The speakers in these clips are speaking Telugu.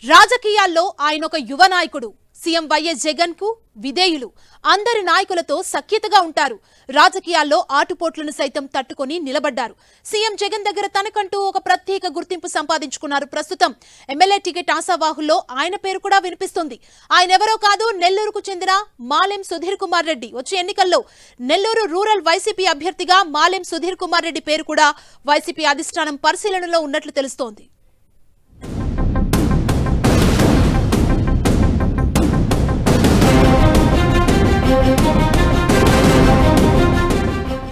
రాజకీయాల్లో ఆయన ఒక యువ నాయకుడు. సీఎం వైఎస్ జగన్ కు విధేయులు. అందరి నాయకులతో సఖ్యతగా ఉంటారు. రాజకీయాల్లో ఆటుపోట్లను సైతం తట్టుకొని నిలబడ్డారు. సీఎం జగన్ దగ్గర తనకంటూ ఒక ప్రత్యేక గుర్తింపు సంపాదించుకున్నారు. ప్రస్తుతం ఎమ్మెల్యే టికెట్ ఆశావాహుల్లో ఆయన పేరు కూడా వినిపిస్తుంది. ఆయన ఎవరో కాదు, నెల్లూరుకు చెందిన మాలెం సుధీర్ కుమార్ రెడ్డి. వచ్చే ఎన్నికల్లో నెల్లూరు రూరల్ వైసీపీ అభ్యర్థిగా మాలెం సుధీర్ కుమార్ రెడ్డి పేరు కూడా వైసీపీ అధిష్టానం పరిశీలనలో ఉన్నట్లు తెలుస్తోంది.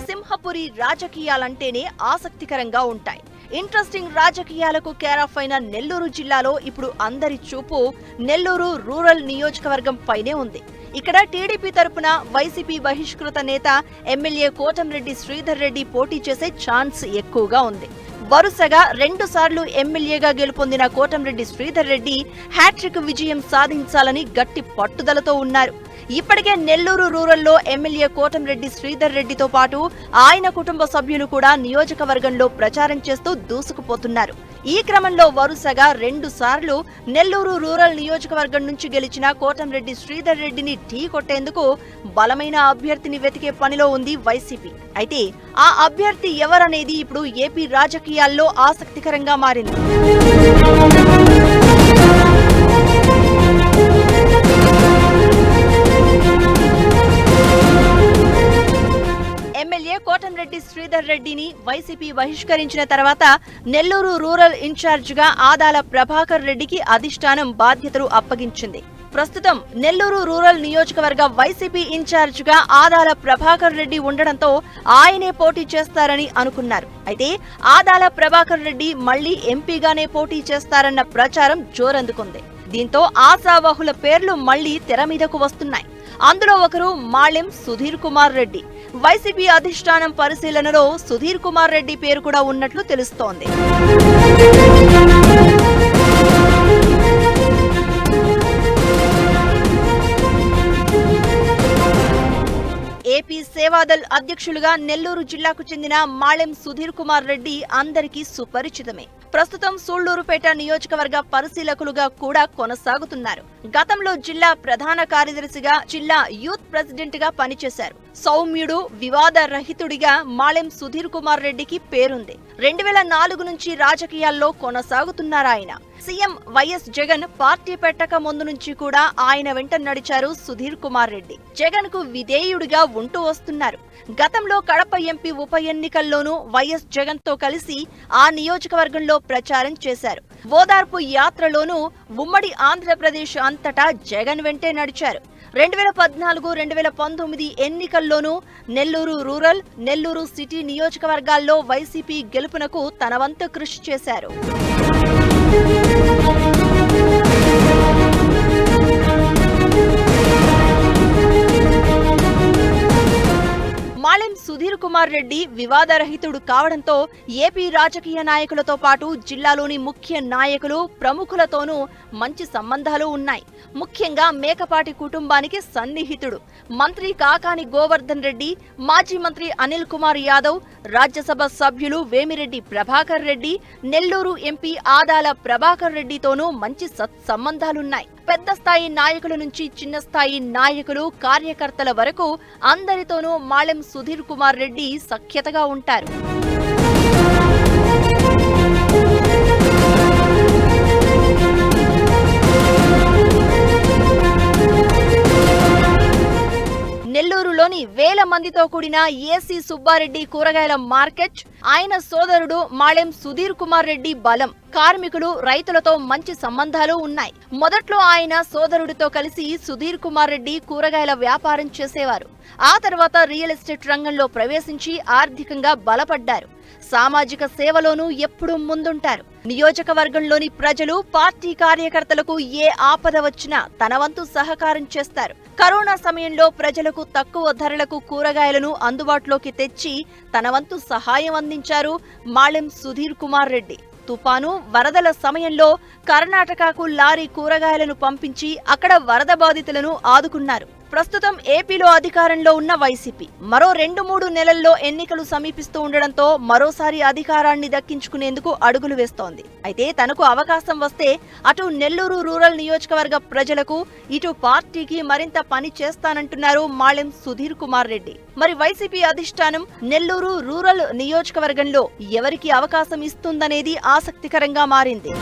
సింహపురి రాజకీయాలంటేనే ఆసక్తికరంగా ఉంటాయి. ఇంట్రెస్టింగ్ రాజకీయాలకు కేరాఫ్ అయిన నెల్లూరు జిల్లాలో ఇప్పుడు అందరి చూపు నెల్లూరు రూరల్ నియోజకవర్గం పైనే ఉంది. ఇక్కడ టీడీపీ తరపున వైసీపీ బహిష్కృత నేత ఎమ్మెల్యే కోటంరెడ్డి శ్రీధర్ రెడ్డి పోటీ చేసే ఛాన్స్ ఎక్కువగా ఉంది. వరుసగా 2 సార్లు ఎమ్మెల్యేగా గెలుపొందిన కోటంరెడ్డి శ్రీధర్ రెడ్డి హ్యాట్రిక్ విజయం సాధించాలని గట్టి పట్టుదలతో ఉన్నారు. ఇప్పటికే నెల్లూరు రూరల్లో ఎమ్మెల్యే కోటంరెడ్డి శ్రీధర్ రెడ్డితో పాటు ఆయన కుటుంబ సభ్యులు కూడా నియోజకవర్గంలో ప్రచారం చేస్తూ దూసుకుపోతున్నారు. ఈ క్రమంలో వరుసగా 2 సార్లు నెల్లూరు రూరల్ నియోజకవర్గం నుంచి గెలిచిన కోటంరెడ్డి శ్రీధర్ రెడ్డిని ఢీ కొట్టేందుకు బలమైన అభ్యర్థిని వెతికే పనిలో ఉంది వైసీపీ. అయితే ఆ అభ్యర్థి ఎవరనేది ఇప్పుడు ఏపీ రాజకీయాల్లో ఆసక్తికరంగా మారింది. ఎమ్మెల్యే కోటంరెడ్డి శ్రీధర్ రెడ్డిని వైసీపీ బహిష్కరించిన తర్వాత నెల్లూరు రూరల్ ఇన్ఛార్జిగా ఆదాల ప్రభాకర్ రెడ్డికి అధిష్టానం బాధ్యతలు అప్పగించింది. ప్రస్తుతం నెల్లూరు రూరల్ నియోజకవర్గ వైసీపీ ఇన్ఛార్జిగా ఆదాల ప్రభాకర్ రెడ్డి ఉండడంతో ఆయనే పోటీ చేస్తారని అనుకున్నారు. అయితే ఆదాల ప్రభాకర్ రెడ్డి మళ్లీ ఎంపీగానే పోటీ చేస్తారన్న ప్రచారం జోరందుకుంది. దీంతో ఆశావహుల పేర్లు మళ్లీ తెర మీదకు వస్తున్నాయి. అందులో ఒకరు మాలెం సుధీర్ కుమార్ రెడ్డి. వైసీపీ అధిష్టానం పరిశీలనలో సుధీర్ కుమార్ రెడ్డి పేరు కూడా ఉన్నట్లు తెలుస్తోంది. ఏపీ సేవాదల్ అధ్యక్షులుగా నెల్లూరు జిల్లాకు చెందిన మాలెం సుధీర్ కుమార్ రెడ్డి అందరికీ సుపరిచితమే. ప్రస్తుతం సూళ్లూరుపేట నియోజకవర్గ పరిశీలకులుగా కూడా కొనసాగుతున్నారు. గతంలో జిల్లా ప్రధాన కార్యదర్శిగా, జిల్లా యూత్ ప్రెసిడెంట్ గా పనిచేశారు. సౌమ్యుడు, వివాద రహితుడిగా మాలెం సుధీర్ కుమార్ రెడ్డికి పేరుంది. 2004 నుంచి రాజకీయాల్లో కొనసాగుతున్నారాయన. సీఎం వైఎస్ జగన్ పార్టీ పెట్టక ముందు నుంచి కూడా ఆయన వెంట నడిచారు సుధీర్ కుమార్ రెడ్డి. జగన్ కు విధేయుడిగా ఉంటూ వస్తున్నారు. గతంలో కడప ఎంపీ ఉప ఎన్నికల్లోనూ వైఎస్ జగన్ తో కలిసి ఆ నియోజకవర్గంలో ప్రచారం చేశారు. ఓదార్పు యాత్రలోనూ ఉమ్మడి ఆంధ్రప్రదేశ్ అంతటా జగన్ వెంటే నడిచారు. 2014, 2019 ఎన్నికల్లోనూ నెల్లూరు రూరల్, నెల్లూరు సిటీ నియోజకవర్గాల్లో వైసీపీ గెలుపునకు తన వంతు కృషి చేశారు. మాలెం సుధీర్ కుమార్ రెడ్డి వివాదరహితుడు కావడంతో ఏపీ రాజకీయ నాయకులతో పాటు జిల్లాలోని ముఖ్య నాయకులు, ప్రముఖులతోనూ మంచి సంబంధాలు ఉన్నాయి. ముఖ్యంగా మేకపాటి కుటుంబానికి సన్నిహితుడు. మంత్రి కాకాని గోవర్ధన్ రెడ్డి, మాజీ మంత్రి అనిల్ కుమార్ యాదవ్, రాజ్యసభ సభ్యులు వేమిరెడ్డి ప్రభాకర్ రెడ్డి, నెల్లూరు ఎంపీ ఆదాల ప్రభాకర్ రెడ్డితోనూ మంచి సత్సంబంధాలున్నాయి. పెద్ద స్థాయి నాయకుల నుంచి చిన్న స్థాయి నాయకులు, కార్యకర్తల వరకు అందరితోనూ మాలెం సుధీర్ కుమార్ రెడ్డి సఖ్యతగా ఉంటారు. నెల్లూరులోని వేల మందితో కూడిన ఏసీ సుబ్బారెడ్డి కూరగాయల మార్కెట్ ఆయన సోదరుడు మాలెం సుధీర్ కుమార్ రెడ్డి బలం. కార్మికులు, రైతులతో మంచి సంబంధాలు ఉన్నాయి. మొదట్లో ఆయన సోదరుడితో కలిసి సుధీర్ కుమార్ రెడ్డి కూరగాయల వ్యాపారం చేసేవారు. ఆ తర్వాత రియల్ ఎస్టేట్ రంగంలో ప్రవేశించి ఆర్థికంగా బలపడ్డారు. సామాజిక సేవలోనూ ఎప్పుడూ ముందుంటారు. నియోజకవర్గంలోని ప్రజలు, పార్టీ కార్యకర్తలకు ఏ ఆపద వచ్చినా తన వంతు సహకారం చేస్తారు. కరోనా సమయంలో ప్రజలకు తక్కువ ధరలకు కూరగాయలను అందుబాటులోకి తెచ్చి తన వంతు సహాయం అందించారు మాలెం సుధీర్ కుమార్ రెడ్డి. తుపాను, వరదల సమయంలో కర్ణాటకకు లారీ కూరగాయలను పంపించి అక్కడ వరద బాధితులను ఆదుకున్నారు. ప్రస్తుతం ఏపీలో అధికారంలో ఉన్న వైసీపీ మరో 2-3 నెలల్లో ఎన్నికలు సమీపిస్తూ ఉండడంతో మరోసారి అధికారాన్ని దక్కించుకునేందుకు అడుగులు వేస్తోంది. అయితే తనకు అవకాశం వస్తే అటు నెల్లూరు రూరల్ నియోజకవర్గ ప్రజలకు ఇటు పార్టీకి మరింత పని చేస్తానంటున్నారు మాళెం సుధీర్ కుమార్ రెడ్డి. మరి వైసీపీ అధిష్టానం నెల్లూరు రూరల్ నియోజకవర్గంలో ఎవరికి అవకాశం ఇస్తుందనేది ఆసక్తికరంగా మారింది.